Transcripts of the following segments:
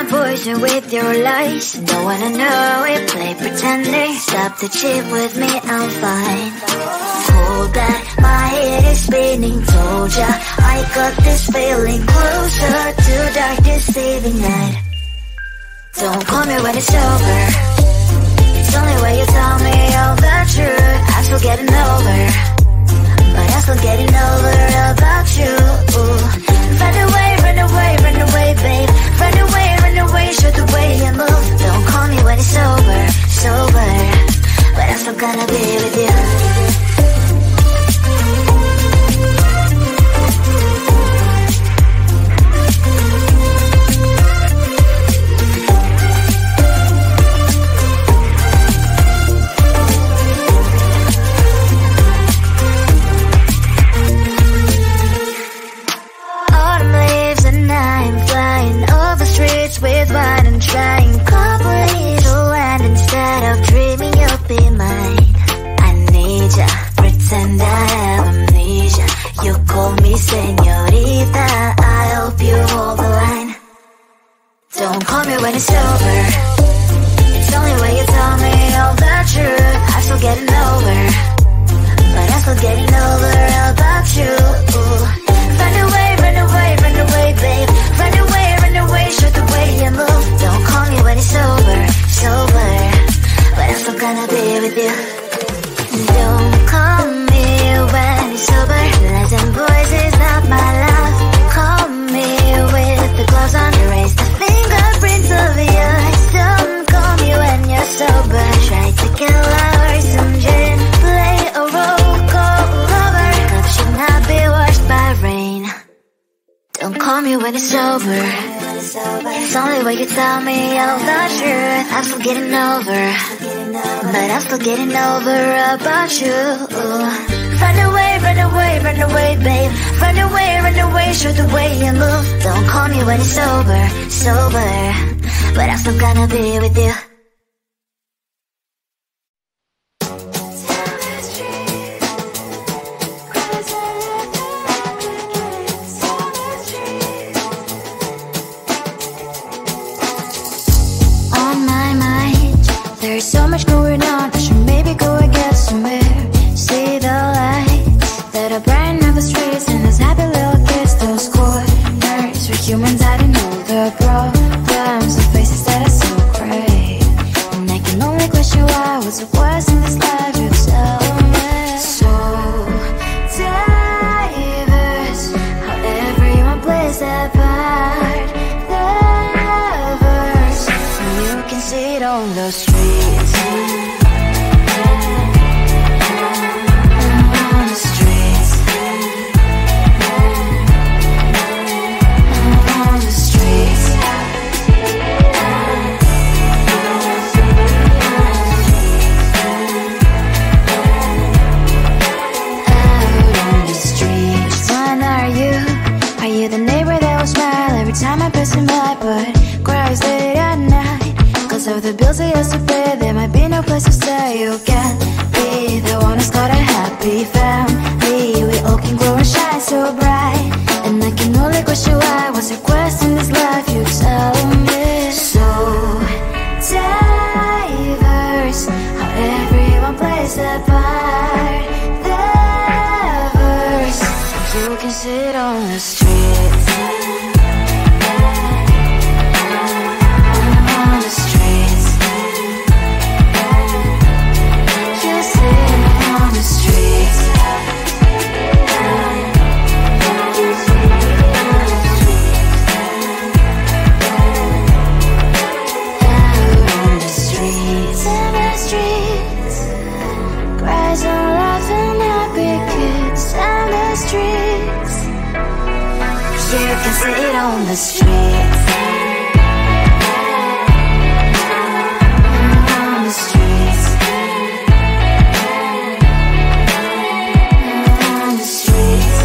my poison with your lies. Don't wanna know it, play pretending. Stop the cheat with me, I'm fine. Hold that, my head is spinning. Told ya, I got this feeling. Closer to dark deceiving night. Don't call me when it's over. It's only when you tell me all the truth. I'm still getting over, but I'm still getting over about you. Run away, run away, run away, babe. Run away, show the way you move. Don't call me when it's over, sober, but I'm still gonna be with you. With wine and trying complete to land instead of dreaming you'll be mine. I need ya, pretend I have amnesia. You call me señorita, I hope you hold the line. Don't call me when it's over. It's only when you tell me all the truth. I'm still getting over, but I'm still getting over about you. Run away, run away, run away, babe. Run away, show the way you move. Don't call me when it's over, sober, but I'm still gonna be with you. Don't call me when it's over. Lies and voices, not my love. Call me with the gloves on. Erase the fingerprints of yours. Don't call me when you're sober. Try to kill hours, some gin. Play a role, call lover. Cup should not be washed by rain. Don't call me when it's over. It's only when you tell me all the truth. I'm still getting over, but I'm still getting over about you. Run away, run away, run away, babe. Run away, show the way you move. Don't call me when it's over, sober, but I'm still gonna be with you. There's so much going on, I should maybe go and get somewhere. See the lights that are brighten up the streets, and those happy little kids, those corners where humans hiding all the problems, the faces that are so great. And I can only question why, what's the worst in this life, you tell me. So diverse, how everyone plays their part. Diverse, and you can see it on the street. Time I pass him by, but cries late at night. Cause of the bills I used to pay, there might be no place to stay. You can't be the one who's got a happy family. We all can glow and shine so bright, and I can only question why. What's your quest in this life, you tell me. So diverse, how everyone plays their part. Diverse, you can sit on the street. You can sit on the streets. On the streets. On the streets.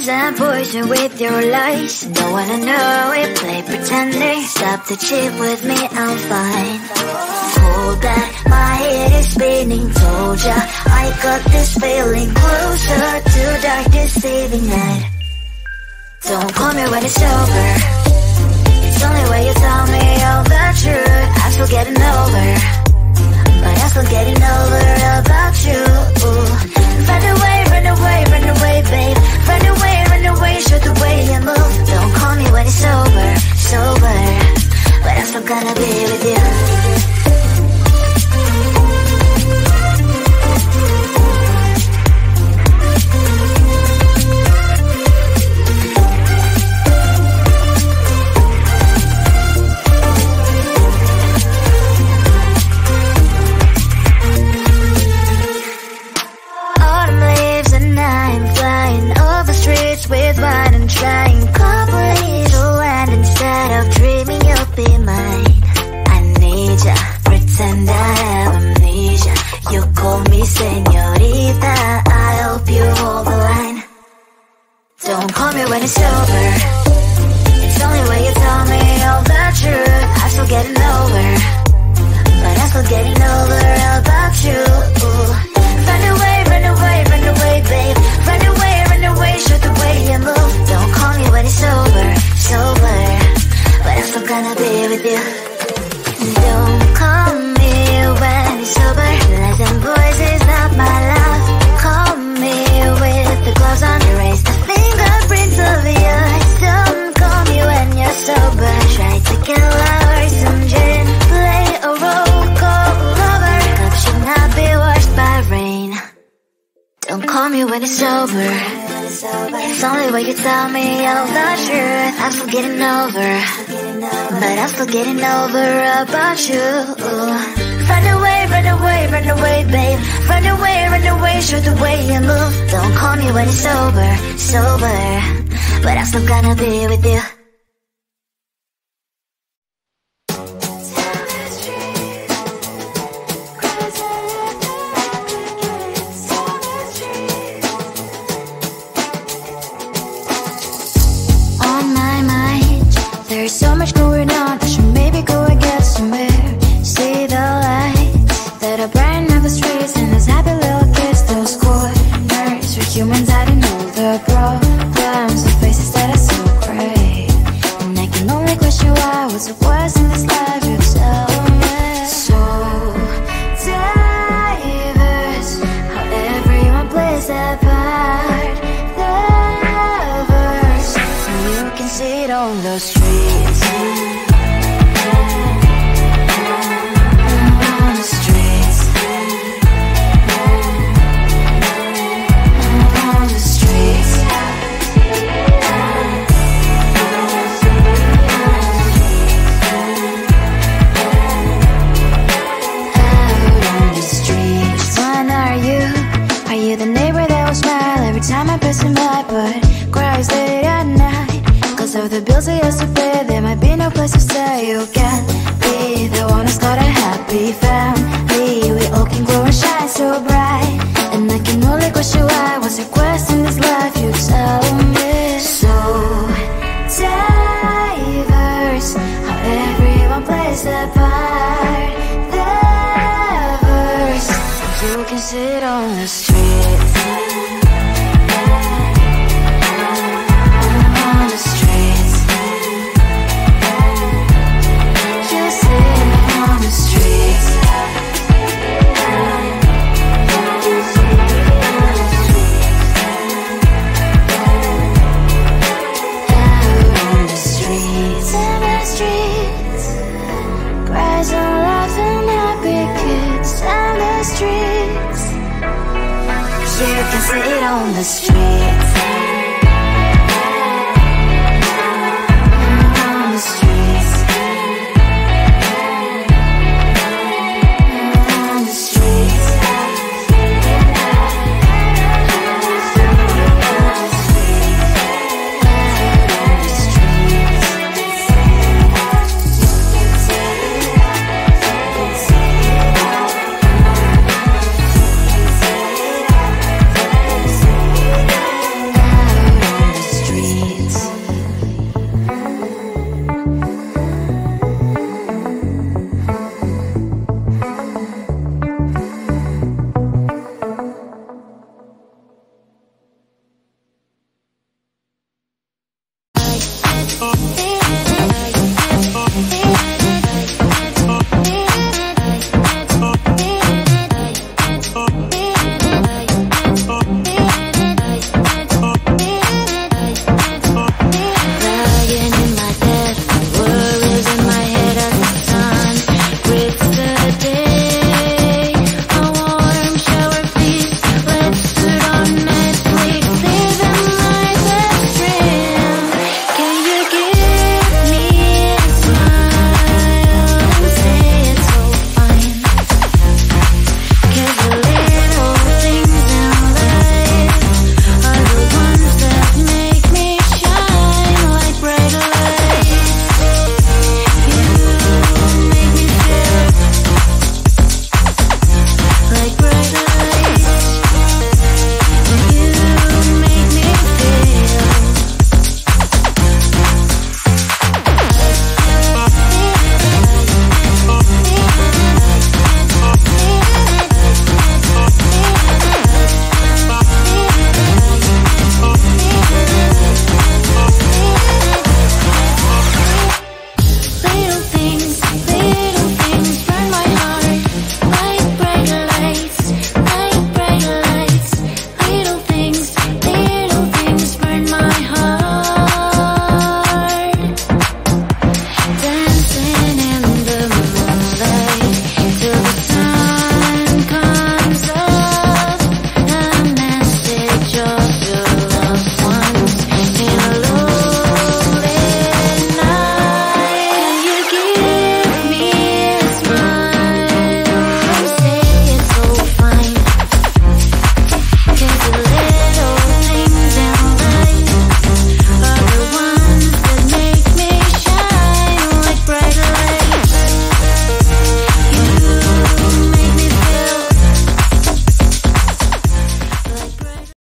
games and poison with your lies. Don't wanna know it, play pretending. Stop the cheat with me, I'm fine. Hold that, my head is spinning. Told ya, I got this feeling. Closer to dark deceiving night. Don't call me when it's over. It's only when you tell me all the truth. I'm still getting over, but I'm still getting over about you. Run away, run away, run away, babe. Run away, show the way you move. Don't call me when it's over, sober, but I'm still gonna be with you. With wine and trying complete land instead of dreaming you'll be mine. I need ya, pretend I have amnesia. You call me señorita, I hope you hold the line. Don't call me when it's over. It's only when you tell me all the truth. I'm still getting over, but I'm still getting over about you. Run away, run away, run away, babe. Run away, show the way you move. Don't call me when it's over, sober, but I'm still gonna be with you. Don't call me when it's sober. Lies and boys is not my love. Call me with the gloves on. Erase the fingerprints of yours. Don't call me when you're sober. Try to kill our some gin. Play a role, call lover. Cup should not be washed by rain. Don't call me when it's over. It's only when you tell me all the truth. I'm still getting over, but I'm still getting over about you. Run away, run away, run away, babe. Run away, show the way you move. Don't call me when it's over, sober, but I'm still gonna be with you. There's so much going on, I should maybe go and get somewhere. See the lights that are brighten up the streets, and those happy little kids, those corners where humans hiding all the problems, the faces that are so great. And I can only question why, what's the worst in this life, you tell me. So diverse, how everyone plays their part. Lovers, so you can see it on the street. Of the bills I used to pay, there might be no place to stay. You can be the one who's got a happy family. We all can grow and shine so bright, and I can only question why. What's your quest in this life, you tell me. So diverse, how everyone plays their part. Lovers, you can sit on the street. Sit on the streets. On the streets. On the streets.